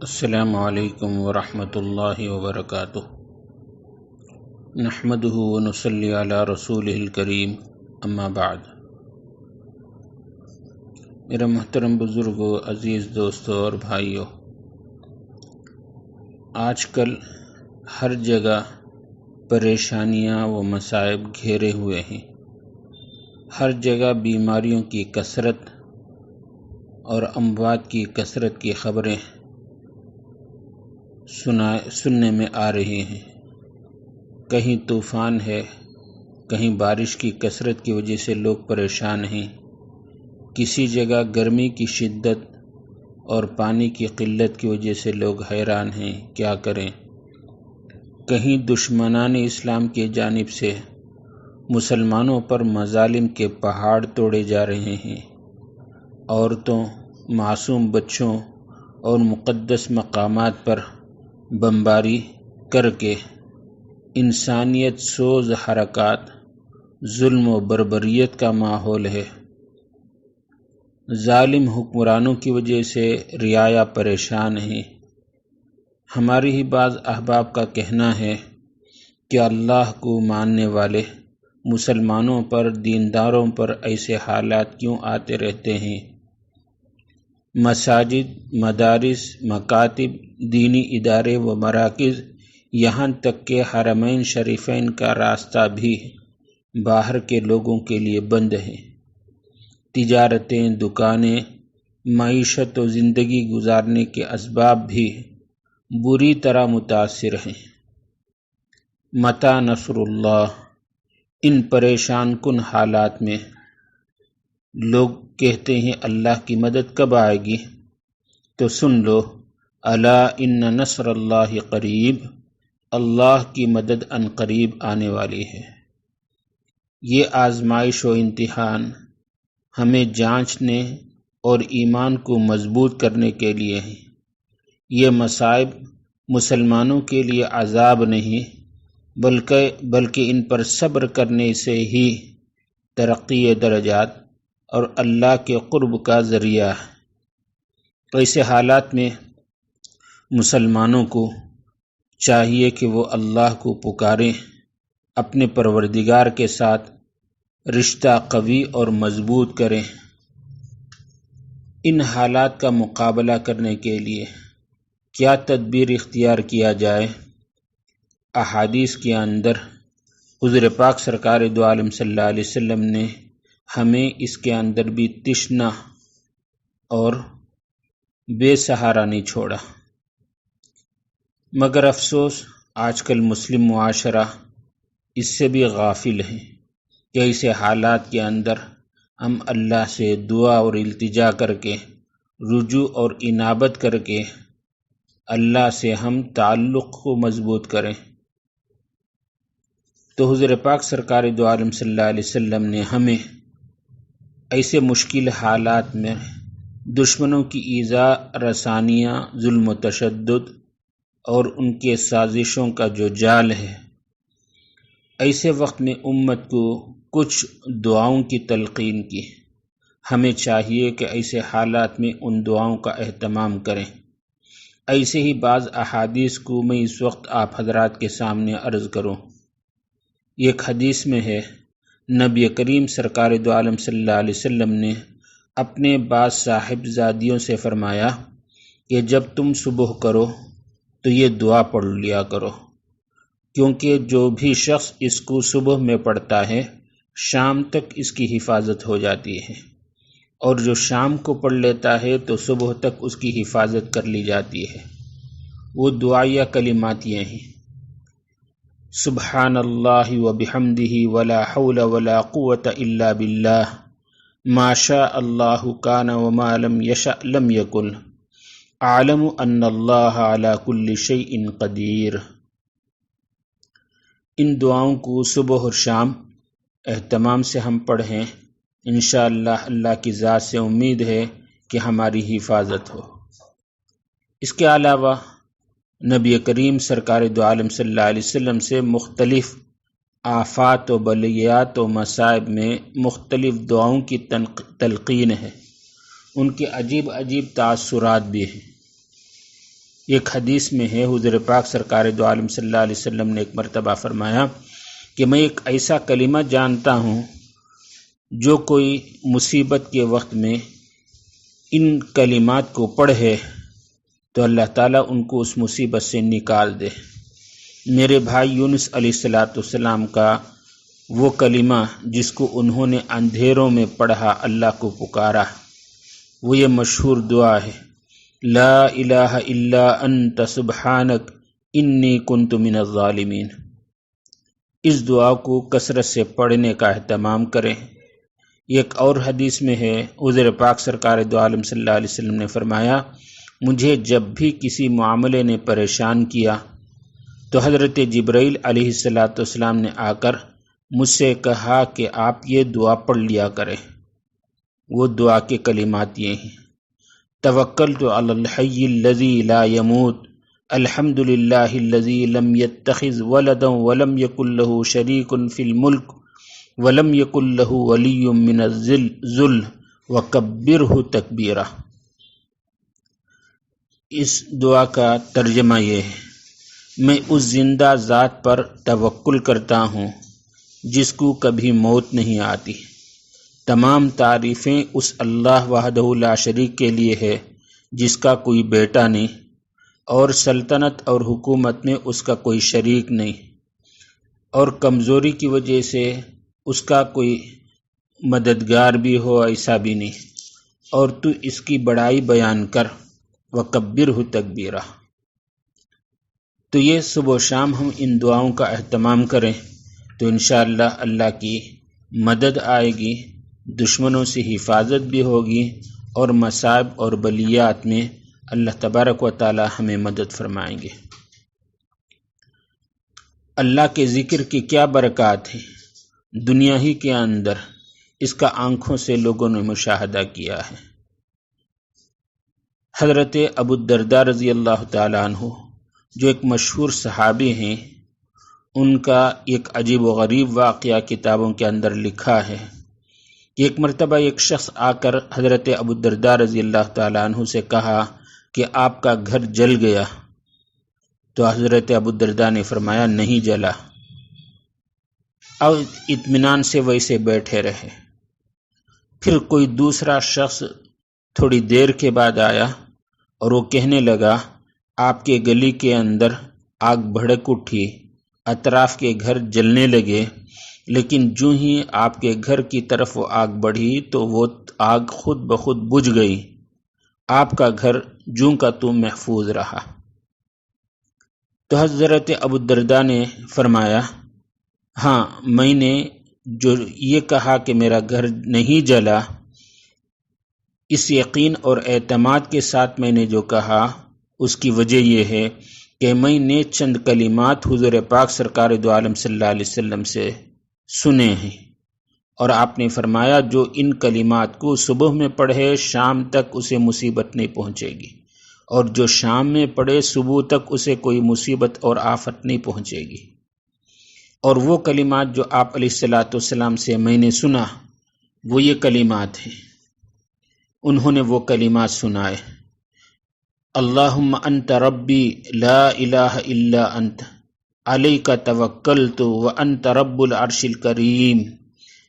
السلام علیکم ورحمۃ اللہ وبرکاتہ۔ نحمدہ ونصلی علی رسولہ الکریم، اما بعد۔ میرا محترم بزرگوں، عزیز دوستوں اور بھائیوں، آج کل ہر جگہ پریشانیاں و مصائب گھیرے ہوئے ہیں۔ ہر جگہ بیماریوں کی کثرت اور اموات کی کثرت کی خبریں سننے میں آ رہی ہیں۔ کہیں طوفان ہے، کہیں بارش کی کثرت کی وجہ سے لوگ پریشان ہیں، کسی جگہ گرمی کی شدت اور پانی کی قلت کی وجہ سے لوگ حیران ہیں، کیا کریں۔ کہیں دشمنان اسلام کی جانب سے مسلمانوں پر مظالم کے پہاڑ توڑے جا رہے ہیں، عورتوں، معصوم بچوں اور مقدس مقامات پر بمباری کر کے انسانیت سوز حرکات، ظلم و بربریت کا ماحول ہے۔ ظالم حکمرانوں کی وجہ سے رعایا پریشان ہیں۔ ہماری ہی بعض احباب کا کہنا ہے کہ اللہ کو ماننے والے مسلمانوں پر، دینداروں پر ایسے حالات کیوں آتے رہتے ہیں۔ مساجد، مدارس، مکاتب، دینی ادارے و مراکز، یہاں تک کہ حرمین شریفین کا راستہ بھی باہر کے لوگوں کے لیے بند ہے۔ تجارتیں، دکانیں، معیشت و زندگی گزارنے کے اسباب بھی بری طرح متاثر ہیں۔ متی نصر اللہ، ان پریشان کن حالات میں لوگ کہتے ہیں اللہ کی مدد کب آئے گی؟ تو سن لو، الا ان نصر اللہ قریب، اللہ کی مدد ان قریب آنے والی ہے۔ یہ آزمائش و امتحان ہمیں جانچنے اور ایمان کو مضبوط کرنے کے لیے ہیں۔ یہ مصائب مسلمانوں کے لیے عذاب نہیں، بلکہ ان پر صبر کرنے سے ہی ترقی درجات اور اللہ کے قرب کا ذریعہ ہے۔ ایسے حالات میں مسلمانوں کو چاہیے کہ وہ اللہ کو پکاریں، اپنے پروردگار کے ساتھ رشتہ قوی اور مضبوط کریں۔ ان حالات کا مقابلہ کرنے کے لیے کیا تدبیر اختیار کیا جائے؟ احادیث کے اندر حضور پاک سرکار دو عالم صلی اللہ علیہ وسلم نے ہمیں اس کے اندر بھی تشنا اور بے سہارا نہیں چھوڑا۔ مگر افسوس آج کل مسلم معاشرہ اس سے بھی غافل ہے کہ ایسے حالات کے اندر ہم اللہ سے دعا اور التجا کر کے، رجوع اور انابت کر کے اللہ سے ہم تعلق کو مضبوط کریں۔ تو حضور پاک سرکار دو عالم صلی اللہ علیہ وسلم نے ہمیں ایسے مشکل حالات میں دشمنوں کی ایذا رسانیاں، ظلم و تشدد اور ان کے سازشوں کا جو جال ہے، ایسے وقت میں امت کو کچھ دعاؤں کی تلقین کی۔ ہمیں چاہیے کہ ایسے حالات میں ان دعاؤں کا اہتمام کریں۔ ایسے ہی بعض احادیث کو میں اس وقت آپ حضرات کے سامنے عرض کروں۔ ایک حدیث میں ہے، نبی کریم سرکار دو عالم صلی اللہ علیہ وسلم نے اپنے بعض صاحبزادیوں سے فرمایا کہ جب تم صبح کرو تو یہ دعا پڑھ لیا کرو، کیونکہ جو بھی شخص اس کو صبح میں پڑھتا ہے شام تک اس کی حفاظت ہو جاتی ہے، اور جو شام کو پڑھ لیتا ہے تو صبح تک اس کی حفاظت کر لی جاتی ہے۔ وہ دعائیہ کلمات یہ ہیں، سبحان اللہ وبحمدہ ولا حول ولا قوة الا باللہ، ما شاء اللہ کان وما لم یشأ لم یکن، اعلم ان اللہ علی کل شیء قدیر۔ ان دعاؤں کو صبح اور شام اہتمام سے ہم پڑھیں، انشاءاللہ اللہ کی ذات سے امید ہے کہ ہماری حفاظت ہو۔ اس کے علاوہ نبی کریم سرکار دو عالم صلی اللہ علیہ وسلم سے مختلف آفات و بلیات و مصائب میں مختلف دعاؤں کی تلقین ہے، ان کے عجیب عجیب تاثرات بھی ہیں۔ ایک حدیث میں ہے حضور پاک سرکار دو عالم صلی اللہ علیہ وسلم نے ایک مرتبہ فرمایا کہ میں ایک ایسا کلمہ جانتا ہوں جو کوئی مصیبت کے وقت میں ان کلمات کو پڑھے تو اللہ تعالیٰ ان کو اس مصیبت سے نکال دے۔ میرے بھائی یونس علیہ السلام کا وہ کلمہ جس کو انہوں نے اندھیروں میں پڑھا، اللہ کو پکارا، وہ یہ مشہور دعا ہے، لا الہ الا انت سبحانک انی کنت من الظالمین۔ اس دعا کو کثرت سے پڑھنے کا اہتمام کریں۔ ایک اور حدیث میں ہے حضور پاک سرکار دو عالم صلی اللہ علیہ وسلم نے فرمایا، مجھے جب بھی کسی معاملے نے پریشان کیا تو حضرت جبرائیل علیہ السلام نے آ کر مجھ سے کہا کہ آپ یہ دعا پڑھ لیا کریں۔ وہ دعا کے کلمات یہ ہیں، توکلت علی الحی الذی لا یموت الحمد للہ الذی لم یتخذ ولدا ولم یکن له شریک فی الملک ولم یکن له ولی من الذل وکبرہ تکبیرہ۔ اس دعا کا ترجمہ یہ ہے، میں اس زندہ ذات پر توکل کرتا ہوں جس کو کبھی موت نہیں آتی۔ تمام تعریفیں اس اللہ وحدہ لا شریک کے لیے ہے جس کا کوئی بیٹا نہیں، اور سلطنت اور حکومت میں اس کا کوئی شریک نہیں، اور کمزوری کی وجہ سے اس کا کوئی مددگار بھی ہو ایسا بھی نہیں، اور تو اس کی بڑائی بیان کر، وکبرہ تکبیرہ۔ تو یہ صبح و شام ہم ان دعاؤں کا اہتمام کریں تو انشاءاللہ اللہ کی مدد آئے گی، دشمنوں سے حفاظت بھی ہوگی، اور مصائب اور بلیات میں اللہ تبارک و تعالی ہمیں مدد فرمائیں گے۔ اللہ کے ذکر کی کیا برکات ہیں دنیا ہی کے اندر، اس کا آنکھوں سے لوگوں نے مشاہدہ کیا ہے۔ حضرت ابو الدرداء رضی اللہ تعالی عنہ جو ایک مشہور صحابی ہیں، ان کا ایک عجیب و غریب واقعہ کتابوں کے اندر لکھا ہے کہ ایک مرتبہ ایک شخص آ کر حضرت ابو الدرداء رضی اللہ تعالیٰ عنہ سے کہا کہ آپ کا گھر جل گیا، تو حضرت ابو الدرداء نے فرمایا نہیں جلا، اور اطمینان سے ویسے بیٹھے رہے۔ پھر کوئی دوسرا شخص تھوڑی دیر کے بعد آیا اور وہ کہنے لگا آپ کے گلی کے اندر آگ بھڑک اٹھی، اطراف کے گھر جلنے لگے، لیکن جو ہی آپ کے گھر کی طرف وہ آگ بڑھی تو وہ آگ خود بخود بجھ گئی، آپ کا گھر جوں کا توں محفوظ رہا۔ تو حضرت ابو الدرداء نے فرمایا ہاں، میں نے جو یہ کہا کہ میرا گھر نہیں جلا، اس یقین اور اعتماد کے ساتھ میں نے جو کہا اس کی وجہ یہ ہے کہ میں نے چند کلمات حضور پاک سرکار دو عالم صلی اللہ علیہ وسلم سے سنے ہیں، اور آپ نے فرمایا جو ان کلمات کو صبح میں پڑھے شام تک اسے مصیبت نہیں پہنچے گی، اور جو شام میں پڑھے صبح تک اسے کوئی مصیبت اور آفت نہیں پہنچے گی۔ اور وہ کلمات جو آپ علیہ الصلوۃ والسلام سے میں نے سنا وہ یہ کلمات ہیں، انہوں نے وہ کلمات سنائے، اللہم انت ربی لا الہ الا انت علیک توکلت وانت رب العرش الکریم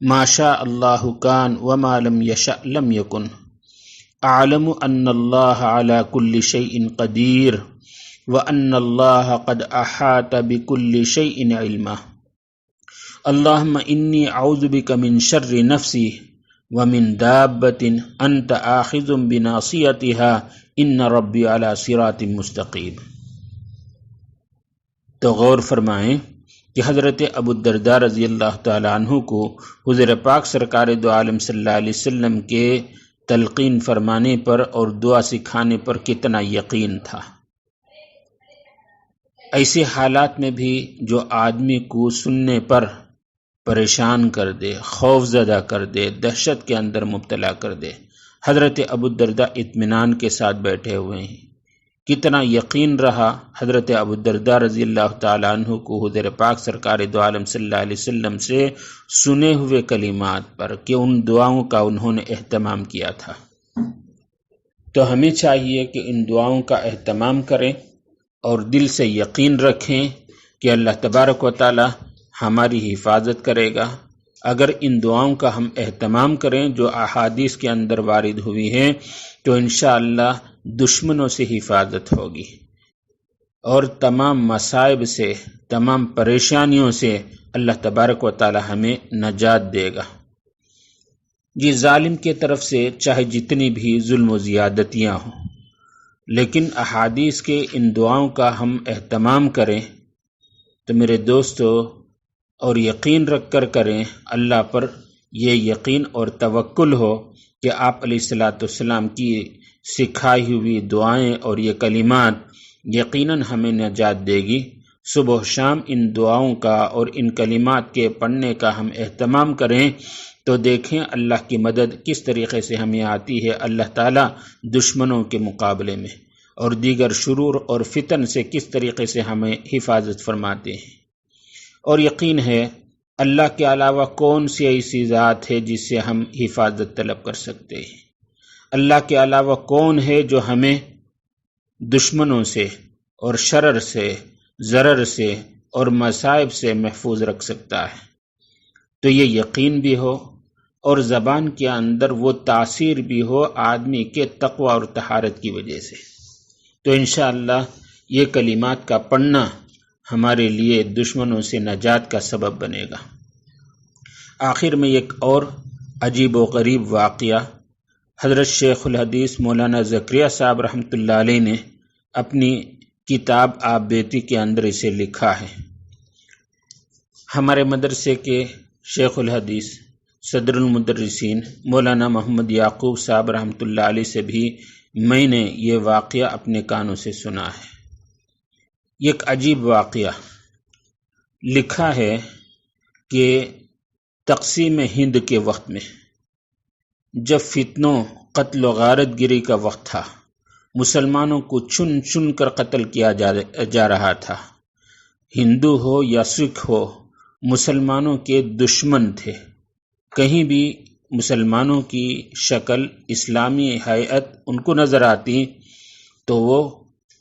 ما شاء اللہ کان وما لم یشأ لم یکن اعلم ان اللہ علی کل شیء قدیر وان اللہ قد احاط بکل شیء علما اللہم انی اعوذ بک من شر نفسی ومن دابۃ انت آخذ بناصیتها ان ربی علی صراط مستقیم۔ تو غور فرمائیں کہ حضرت ابو الدرداء رضی اللہ تعالی عنہ کو حضور پاک سرکار دو عالم صلی اللہ علیہ وسلم کے تلقین فرمانے پر اور دعا سکھانے پر کتنا یقین تھا۔ ایسے حالات میں بھی جو آدمی کو سننے پر پریشان کر دے، خوف زدہ کر دے، دہشت کے اندر مبتلا کر دے، حضرت ابو الدرداء اطمینان کے ساتھ بیٹھے ہوئے ہیں۔ کتنا یقین رہا حضرت ابو الدرداء رضی اللہ تعالیٰ عنہ کو حضور پاک سرکار دو عالم صلی اللہ علیہ وسلم سے سنے ہوئے کلمات پر کہ ان دعاؤں کا انہوں نے اہتمام کیا تھا۔ تو ہمیں چاہیے کہ ان دعاؤں کا اہتمام کریں اور دل سے یقین رکھیں کہ اللہ تبارک و تعالی ہماری حفاظت کرے گا۔ اگر ان دعاؤں کا ہم اہتمام کریں جو احادیث کے اندر وارد ہوئی ہیں تو انشاءاللہ دشمنوں سے حفاظت ہوگی اور تمام مصائب سے، تمام پریشانیوں سے اللہ تبارک و تعالی ہمیں نجات دے گا۔ جی، ظالم کی طرف سے چاہے جتنی بھی ظلم و زیادتیاں ہوں، لیکن احادیث کے ان دعاؤں کا ہم اہتمام کریں تو میرے دوستو، اور یقین رکھ کر کریں، اللہ پر یہ یقین اور توکل ہو کہ آپ علیہ الصلوۃ والسلام کی سکھائی ہوئی دعائیں اور یہ کلمات یقیناً ہمیں نجات دے گی۔ صبح و شام ان دعاؤں کا اور ان کلمات کے پڑھنے کا ہم اہتمام کریں تو دیکھیں اللہ کی مدد کس طریقے سے ہمیں آتی ہے۔ اللہ تعالیٰ دشمنوں کے مقابلے میں اور دیگر شرور اور فتن سے کس طریقے سے ہمیں حفاظت فرماتے ہیں۔ اور یقین ہے اللہ کے علاوہ کون سی ایسی ذات ہے جس سے ہم حفاظت طلب کر سکتے ہیں؟ اللہ کے علاوہ کون ہے جو ہمیں دشمنوں سے اور شرر سے، ضرر سے اور مصائب سے محفوظ رکھ سکتا ہے؟ تو یہ یقین بھی ہو اور زبان کے اندر وہ تاثیر بھی ہو آدمی کے تقوی اور طہارت کی وجہ سے، تو انشاءاللہ یہ کلمات کا پڑھنا ہمارے لیے دشمنوں سے نجات کا سبب بنے گا۔ آخر میں ایک اور عجیب و غریب واقعہ حضرت شیخ الحدیث مولانا زکریا صاحب رحمۃ اللہ علیہ نے اپنی کتاب آپ بیتی کے اندر اسے لکھا ہے۔ ہمارے مدرسے کے شیخ الحدیث صدر المدرسین مولانا محمد یعقوب صاحب رحمۃ اللہ علیہ سے بھی میں نے یہ واقعہ اپنے کانوں سے سنا ہے۔ یہ ایک عجیب واقعہ لکھا ہے کہ تقسیم ہند کے وقت میں جب فتنوں، قتل و غارت گری کا وقت تھا، مسلمانوں کو چن چن کر قتل کیا جا رہا تھا، ہندو ہو یا سکھ ہو، مسلمانوں کے دشمن تھے۔ کہیں بھی مسلمانوں کی شکل، اسلامی ہیئت ان کو نظر آتی تو وہ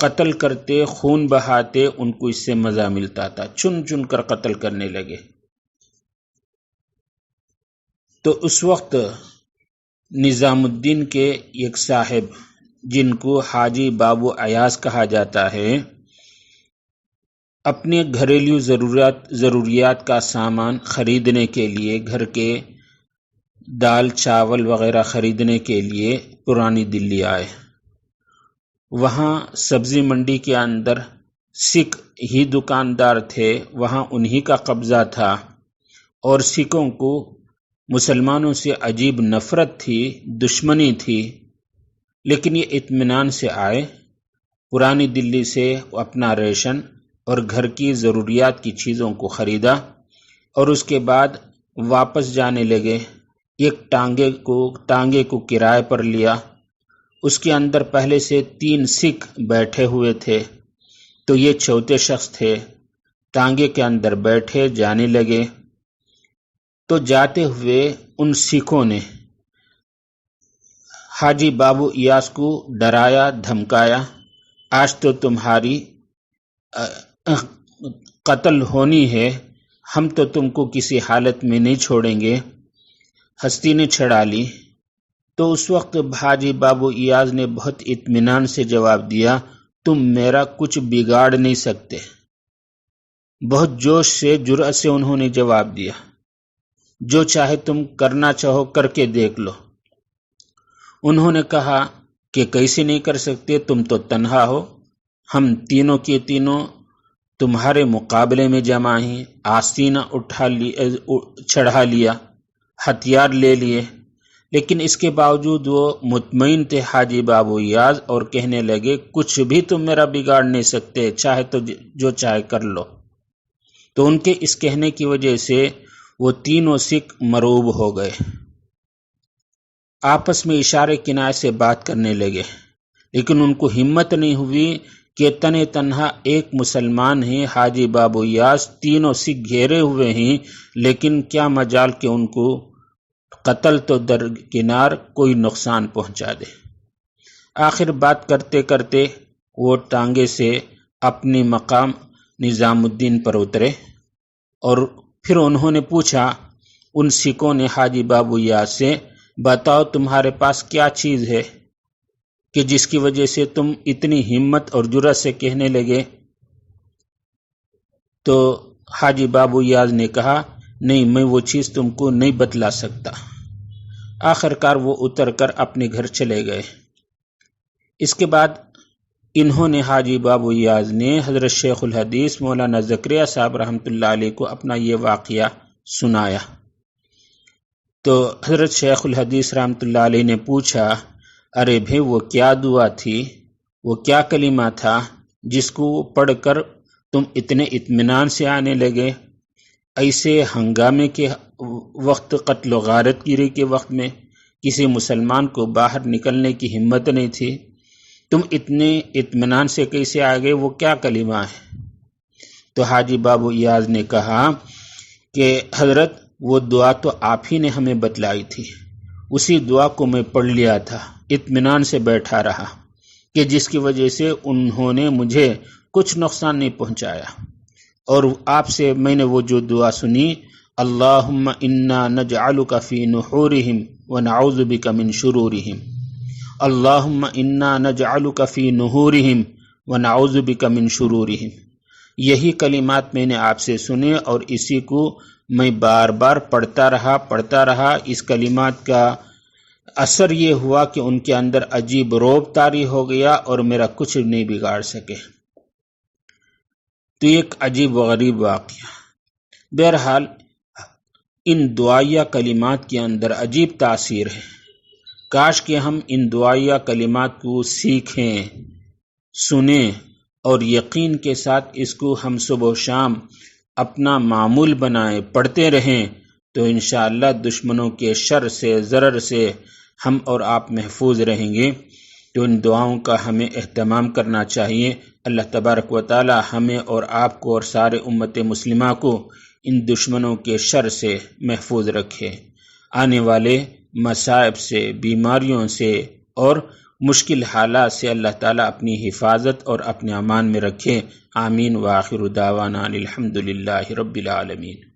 قتل کرتے، خون بہاتے، ان کو اس سے مزہ ملتا تھا، چن چن کر قتل کرنے لگے۔ تو اس وقت نظام الدین کے ایک صاحب جن کو حاجی بابو ایاز کہا جاتا ہے، اپنے گھریلو ضروریات کا سامان خریدنے کے لیے، گھر کے دال چاول وغیرہ خریدنے کے لیے پرانی دلی آئے۔ وہاں سبزی منڈی کے اندر سکھ ہی دکاندار تھے، وہاں انہی کا قبضہ تھا، اور سکھوں کو مسلمانوں سے عجیب نفرت تھی، دشمنی تھی، لیکن یہ اطمینان سے آئے، پرانی دلی سے اپنا ریشن اور گھر کی ضروریات کی چیزوں کو خریدا، اور اس کے بعد واپس جانے لگے۔ ایک ٹانگے کو کرائے پر لیا، اس کے اندر پہلے سے 3 سکھ بیٹھے ہوئے تھے، تو یہ چوتھے شخص تھے، ٹانگے کے اندر بیٹھے جانے لگے۔ تو جاتے ہوئے ان سکھوں نے حاجی بابو ایاز کو ڈرایا، دھمکایا، آج تو تمہاری قتل ہونی ہے، ہم تو تم کو کسی حالت میں نہیں چھوڑیں گے، ہستی نے چھڑا لی۔ تو اس وقت حاجی بابو ایاز نے بہت اطمینان سے جواب دیا، تم میرا کچھ بگاڑ نہیں سکتے۔ بہت جوش سے، جرأت سے انہوں نے جواب دیا، جو چاہے تم کرنا چاہو کر کے دیکھ لو۔ انہوں نے کہا کہ کیسے نہیں کر سکتے، تم تو تنہا ہو، ہم تینوں کے تینوں تمہارے مقابلے میں جمع ہیں، آستینہ چڑھا لیا، ہتھیار لے لیے، لیکن اس کے باوجود وہ مطمئن تھے حاجی بابو ایاز، اور کہنے لگے کچھ بھی تم میرا بگاڑ نہیں سکتے، چاہے تو جو چاہے کر لو۔ تو ان کے اس کہنے کی وجہ سے وہ تینوں سکھ مرعوب ہو گئے، آپس میں اشارے کنائے سے بات کرنے لگے، لیکن ان کو ہمت نہیں ہوئی کہ تنہا ایک مسلمان ہیں حاجی بابو ایاز، تینوں سکھ گھیرے ہوئے ہیں، لیکن کیا مجال کہ ان کو قتل تو درکنار کوئی نقصان پہنچا دے۔ آخر بات کرتے کرتے وہ ٹانگے سے اپنے مقام نظام الدین پر اترے اور پھر انہوں نے پوچھا ان سکھوں نے حاجی بابو یاز سے، بتاؤ تمہارے پاس کیا چیز ہے کہ جس کی وجہ سے تم اتنی ہمت اور جرأت سے کہنے لگے؟ تو حاجی بابو یاز نے کہا، نہیں، میں وہ چیز تم کو نہیں بتلا سکتا۔ آخر کار وہ اتر کر اپنے گھر چلے گئے۔ اس کے بعد انہوں نے حاجی بابو یاز نے حضرت شیخ الحدیث مولانا زکریا صاحب رحمۃ اللہ علیہ کو اپنا یہ واقعہ سنایا۔ تو حضرت شیخ الحدیث رحمۃ اللہ علیہ نے پوچھا، ارے بھائی وہ کیا دعا تھی، وہ کیا کلمہ تھا جس کو پڑھ کر تم اتنے اطمینان سے آنے لگے؟ ایسے ہنگامے کے وقت، قتل و غارت گیری کے وقت میں کسی مسلمان کو باہر نکلنے کی ہمت نہیں تھی، تم اتنے اطمینان سے کیسے آ گئے؟ وہ کیا کلمہ ہے؟ تو حاجی بابو یاز نے کہا کہ حضرت وہ دعا تو آپ ہی نے ہمیں بتلائی تھی، اسی دعا کو میں پڑھ لیا تھا، اطمینان سے بیٹھا رہا کہ جس کی وجہ سے انہوں نے مجھے کچھ نقصان نہیں پہنچایا۔ اور آپ سے میں نے وہ جو دعا سنی، اللہم انا نجعلک فی نحورہم ونعوذ بک من شرورہم، اللہم انا نجعلک فی نحورہم ونعوذ بک من شرورہم، یہی کلمات میں نے آپ سے سنے اور اسی کو میں بار بار پڑھتا رہا۔ اس کلمات کا اثر یہ ہوا کہ ان کے اندر عجیب رعب طاری ہو گیا اور میرا کچھ نہیں بگاڑ سکے۔ تو ایک عجیب و غریب واقعہ۔ بہرحال ان دعائیہ کلمات کے اندر عجیب تاثیر ہے، کاش کہ ہم ان دعائیہ کلمات کو سیکھیں، سنیں اور یقین کے ساتھ اس کو ہم صبح و شام اپنا معمول بنائیں، پڑھتے رہیں، تو انشاءاللہ دشمنوں کے شر سے، ضرر سے ہم اور آپ محفوظ رہیں گے۔ تو ان دعاؤں کا ہمیں اہتمام کرنا چاہیے۔ اللہ تبارک و تعالی ہمیں اور آپ کو اور سارے امت مسلمہ کو ان دشمنوں کے شر سے محفوظ رکھے، آنے والے مصائب سے، بیماریوں سے اور مشکل حالات سے اللہ تعالیٰ اپنی حفاظت اور اپنے امان میں رکھے۔ آمین۔ وآخر دعوانا الحمد للہ رب العالمین۔